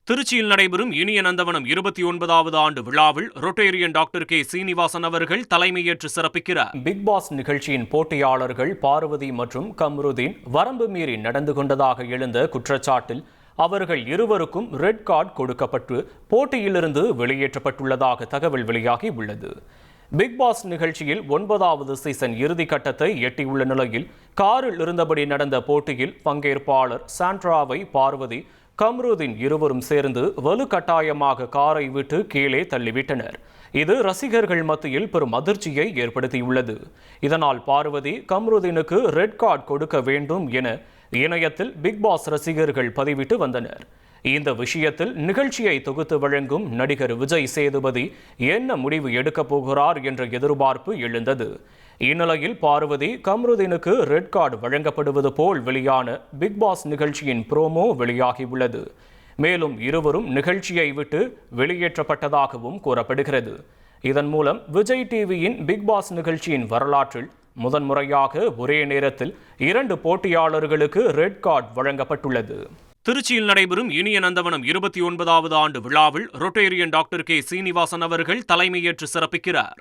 திருச்சியில் நடைபெறும் இனிய நந்தவனம் 29வது ஆண்டு விழாவில் ரொட்டேரியன் டாக்டர் கே சீனிவாசன் அவர்கள் தலைமையேற்று சிறப்பிக்கிறார். பிக் பாஸ் நிகழ்ச்சியின் போட்டியாளர்கள் பார்வதி மற்றும் கம்ருதீன் வரம்பு மீறி நடந்து கொண்டதாக எழுந்த குற்றச்சாட்டில் அவர்கள் இருவருக்கும் ரெட் கார்டு கொடுக்கப்பட்டு போட்டியிலிருந்து வெளியேற்றப்பட்டுள்ளதாக தகவல் வெளியாகி உள்ளது. பிக் பாஸ் நிகழ்ச்சியில் 9வது சீசன் இறுதி கட்டத்தை எட்டியுள்ள நிலையில் காரில் இருந்தபடி நடந்த போட்டியில் பங்கேற்பாளர் சாண்ட்ராவை பார்வதி கம்ருதீன் இருவரும் சேர்ந்து வலுக்கட்டாயமாக காரை விட்டு கீழே தள்ளிவிட்டனர். இது ரசிகர்கள் மத்தியில் பெரும் அதிர்ச்சியை ஏற்படுத்தியுள்ளது. இதனால் பார்வதி கம்ருதீனுக்கு ரெட் கார்டு கொடுக்க வேண்டும் என இணையத்தில் பிக் பாஸ் ரசிகர்கள் பதிவிட்டு வந்தனர். இந்த விஷயத்தில் நிகழ்ச்சியை தொகுத்து வழங்கும் நடிகர் விஜய் சேதுபதி என்ன முடிவு எடுக்கப் போகிறார் என்ற எதிர்பார்ப்பு எழுந்தது. இந்நிலையில் பார்வதி கம்ருதீனுக்கு ரெட் கார்டு வழங்கப்படுவது போல் வெளியான பிக் பாஸ் நிகழ்ச்சியின் ப்ரோமோ வெளியாகியுள்ளது. மேலும் இருவரும் நிகழ்ச்சியை விட்டு வெளியேற்றப்பட்டதாகவும் கூறப்படுகிறது. இதன் மூலம் விஜய் டிவியின் பிக் பாஸ் நிகழ்ச்சியின் வரலாற்றில் முதன்முறையாக ஒரே நேரத்தில் 2 போட்டியாளர்களுக்கு ரெட் கார்டு வழங்கப்பட்டுள்ளது. திருச்சியில் நடைபெறும் இனிய நந்தவனம் 29வது ஆண்டு விழாவில் ரொட்டேரியன் டாக்டர் கே சீனிவாசன் அவர்கள் தலைமையேற்று சிறப்பிக்கிறார்.